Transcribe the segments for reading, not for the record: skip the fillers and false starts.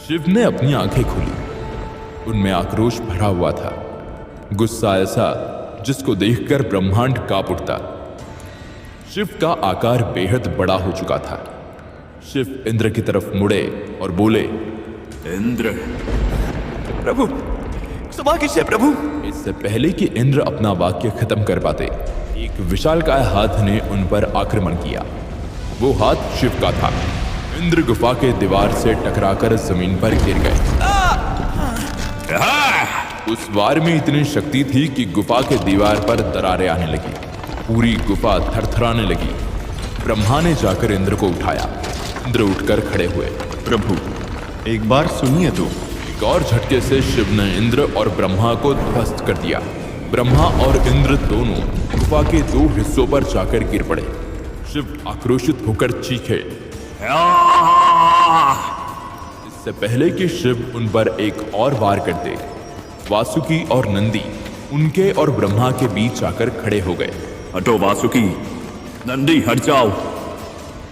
शिव ने अपनी आंखें खोली। उनमें आक्रोश भरा हुआ था, गुस्सा ऐसा जिसको देखकर ब्रह्मांड कांप उठता। शिव का आकार बेहद बड़ा हो चुका था। शिव इंद्र की तरफ मुड़े और बोले, इंद्र। प्रभु, क्षमा कीजिए प्रभु। इससे पहले कि इंद्र अपना वाक्य खत्म कर पाते, एक विशालकाय हाथ ने उन पर आक्रमण किया। वो हाथ शिव का था। इंद्र गुफा के दीवार से टकराकर जमीन पर गिर गए। उस वार में इतनी शक्ति थी कि गुफा के दीवार पर दरारें आने लगी। पूरी गुफा थरथराने लगी। ब्रह्मा ने जाकर इंद्र को उठाया। इंद्र उठकर खड़े हुए। प्रभु, एक बार सुनिए तो। एक और झटके से शिव ने इंद्र और ब्रह्मा को ध्वस्त कर दिया। ब्रह्मा और इंद्र दोनों गुफा के दो हिस्सों पर जाकर गिर पड़े। शिव आक्रोशित होकर चीखे। इससे पहले कि शिव उन पर एक और वार करते, वासुकी और नंदी उनके और ब्रह्मा के बीच आकर खड़े हो गए। हटो वासुकी, नंदी हट जाओ।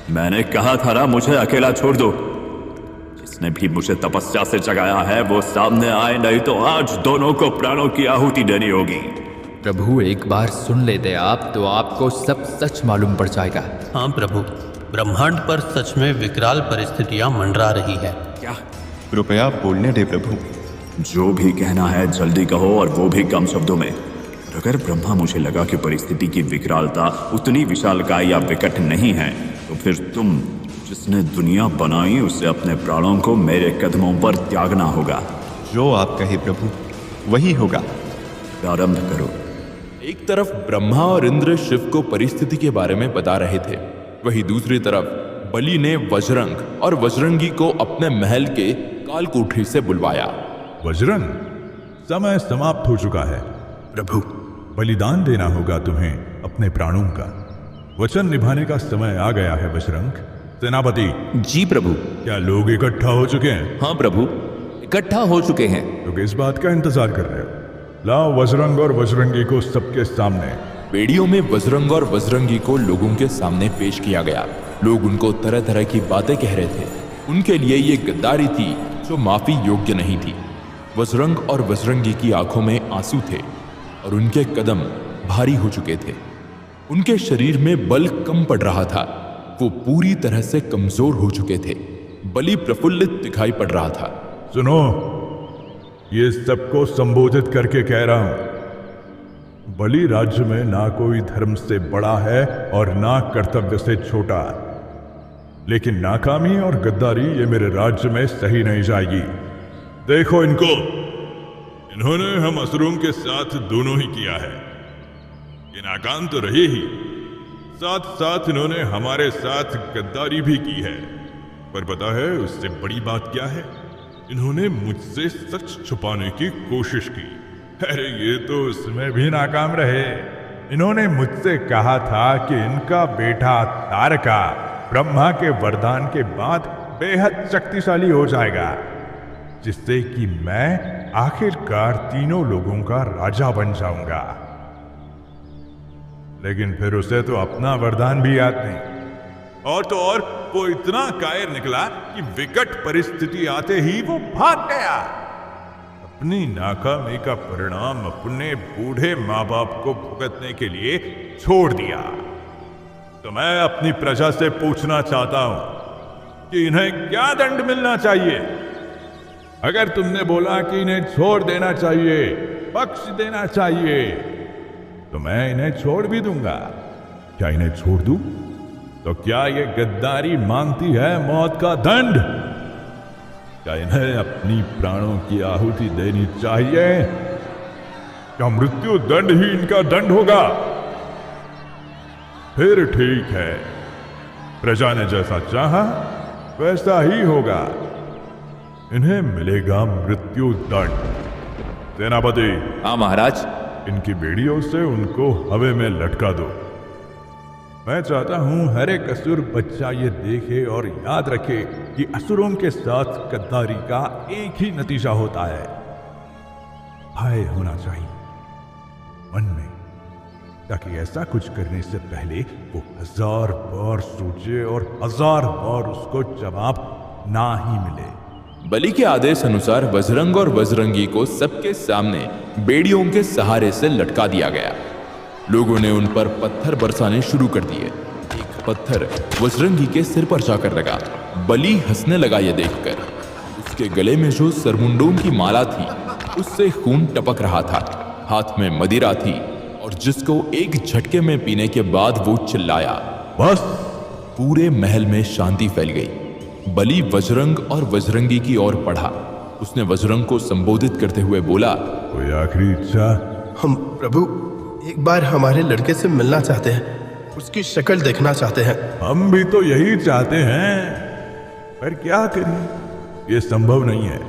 मैंने कहा था ना मुझे अकेला छोड़ दो। जिसने भी मुझे तपस्या से जगाया है वो सामने आए, नहीं तो आज दोनों को प्राणों की आहुति देनी होगी। प्रभु, एक बार सुन लेते आप तो आपको सब सच मालूम पड़ जाएगा। हाँ प्रभु, ब्रह्मांड पर सच में विकराल परिस्थितियां मंडरा रही है। क्या? कृपया बोलने दे प्रभु। जो भी कहना है जल्दी कहो, और वो भी कम शब्दों में। और अगर ब्रह्मा मुझे लगा कि परिस्थिति की विकरालता उतनी विशालकाय या विकट नहीं है, तो फिर तुम जिसने दुनिया बनाई उसे अपने प्राणों को मेरे कदमों पर त्यागना होगा। जो आप कहे प्रभु, वही होगा। प्रारंभ करो। एक तरफ ब्रह्मा और इंद्र शिव को परिस्थिति के बारे में बता रहे थे, वहीं दूसरी तरफ बलि ने वज्रंग और वज्रंगी को अपने महल के कालकोठरी से बुलवाया। वज्रंग, समय समाप्त हो चुका है। प्रभु, बलिदान देना होगा तुम्हें अपने प्राणों का। वचन निभाने का समय आ गया है वज्रंग। सेनापति। जी प्रभु। क्या लोग इकट्ठा हो चुके हैं? हाँ प्रभु, इकट्ठा हो चुके हैं। तो किस बात का इंतजार कर रहे हो? लाओ वज्रंग और वज्रंगी को सबके सामने। बेड़ियों में वज्रंग और वज्रंगी को लोगों के सामने पेश किया गया। लोग उनको तरह तरह की बातें कह रहे थे। उनके लिए ये गद्दारी थी जो माफी योग्य नहीं थी। वज्रंग और वज्रंगी की आंखों में आंसू थे और उनके कदम भारी हो चुके थे। उनके शरीर में बल कम पड़ रहा था। वो पूरी तरह से कमजोर हो चुके थे। बलि प्रफुल्लित दिखाई पड़ रहा था। सुनो, ये सबको संबोधित करके कह रहा हूं, बलि राज्य में ना कोई धर्म से बड़ा है और ना कर्तव्य से छोटा। लेकिन नाकामी और गद्दारी ये मेरे राज्य में सही नहीं जाएगी। देखो इनको, इन्होंने हम असुरों के साथ दोनों ही किया है। ये नाकाम तो रहे ही, साथ साथ इन्होंने हमारे साथ गद्दारी भी की है। पर पता है उससे बड़ी बात क्या है? इन्होंने मुझसे सच छुपाने की कोशिश की। अरे ये तो उसमें भी नाकाम रहे। इन्होंने मुझसे कहा था कि इनका बेटा तारका ब्रह्मा के वरदान के बाद बेहद शक्तिशाली हो जाएगा, जिससे कि मैं आखिरकार तीनों लोगों का राजा बन जाऊंगा। लेकिन फिर उसे तो अपना वरदान भी याद नहीं। और तो और वो इतना कायर निकला कि विकट परिस्थिति आते ही वो भाग गया। अपनी नाकामी का परिणाम अपने बूढ़े माँ बाप को भुगतने के लिए छोड़ दिया। तो मैं अपनी प्रजा से पूछना चाहता हूं कि इन्हें क्या दंड मिलना चाहिए? अगर तुमने बोला कि इन्हें छोड़ देना चाहिए, बख्श देना चाहिए, तो मैं इन्हें छोड़ भी दूंगा। क्या इन्हें छोड़ दूं? तो क्या ये गद्दारी मांगती है मौत का दंड? क्या इन्हें अपनी प्राणों की आहुति देनी चाहिए? क्या मृत्यु दंड ही इनका दंड होगा? फिर ठीक है, प्रजा ने जैसा चाहा वैसा ही होगा। इन्हें मिलेगा मृत्यु दंड। सेनापति। हाँ महाराज। इनकी बेड़ियों से उनको हवा में लटका दो। मैं चाहता हूं हर एक असुर बच्चा ये देखे और याद रखे कि असुरों के साथ गद्दारी का एक ही नतीजा होता है, भय होना चाहिए मन में, ताकि ऐसा कुछ करने से पहले वो 1000 बार सोचे और 1000 बार उसको जवाब ना ही मिले। बलि के आदेश अनुसार बजरंग और बजरंगी को सबके सामने बेड़ियों के सहारे से लटका दिया गया। लोगों ने उन पर पत्थर बरसाने शुरू कर दिए। एक पत्थर बजरंगी के सिर पर जाकर लगा। बलि हंसने लगा यह देखकर। उसके गले में जो सरमुंडों की माला थी उससे खून टपक रहा था। हाथ में मदिरा थी और जिसको एक झटके में पीने के बाद वो चिल्लाया। बस। पूरे महल में शांति फैल गई। बलि वज्रंग और वज्रंगी की ओर बढ़ा। उसने वज्रंग को संबोधित करते हुए बोला, कोई आखिरी इच्छा? हम प्रभु एक बार हमारे लड़के से मिलना चाहते हैं, उसकी शक्ल देखना चाहते हैं। हम भी तो यही चाहते हैं, पर क्या करें, ये संभव नहीं है।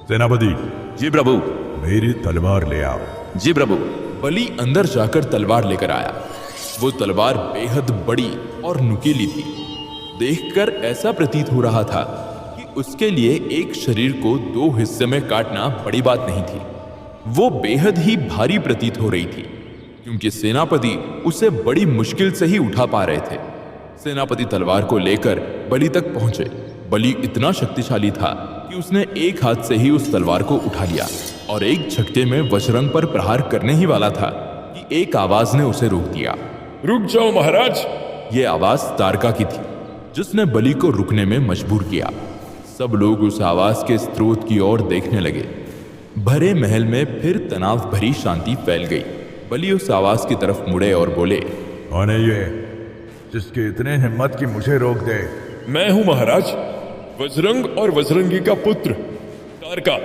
सेनापति, जी प्रभु। मेरी तलवार ले आओ। जी प्रभु। बलि अंदर जाकर तलवार लेकर आया। वो तलवार बेहद बड़ी और नुकीली थी। देखकर ऐसा प्रतीत हो रहा था कि उसके लिए एक शरीर को 2 हिस्से में काटना बड़ी बात नहीं थी। वो बेहद ही भारी प्रतीत हो रही थी क्योंकि सेनापति उसे बड़ी मुश्किल से ही उठा पा रहे थे। सेनापति तलवार को लेकर बलि तक पहुंचे। बलि इतना शक्तिशाली था कि उसने एक हाथ से ही उस तलवार को उठा लिया और एक झटके में वज्रंग पर प्रहार करने ही वाला था कि एक आवाज ने उसे रोक दिया। रुक जाओ महाराज। ये आवाज तारका की थी जिसने बलि को रुकने में मजबूर किया। सब लोग उस आवाज के स्रोत की ओर देखने लगे। भरे महल में फिर तनाव भरी शांति फैल गई। बलि उस आवाज की तरफ मुड़े और बोले, कौन है ये जिसके इतने हिम्मत की मुझे रोक दे? मैं हूं महाराज, वज्रंग और वज्रंगी का पुत्र तारका।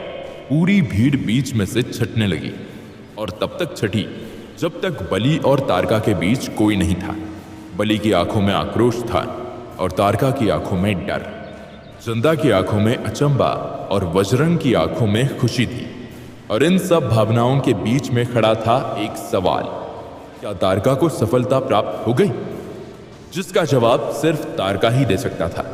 पूरी भीड़ बीच में से छटने लगी और तब तक छटी जब तक बलि और तारका के बीच कोई नहीं था। बलि की आंखों में आक्रोश था और तारका की आंखों में डर। जनता की आंखों में अचंबा और वज्रंग की आंखों में खुशी थी। और इन सब भावनाओं के बीच में खड़ा था एक सवाल, क्या तारका को सफलता प्राप्त हो गई? जिसका जवाब सिर्फ तारका ही दे सकता था।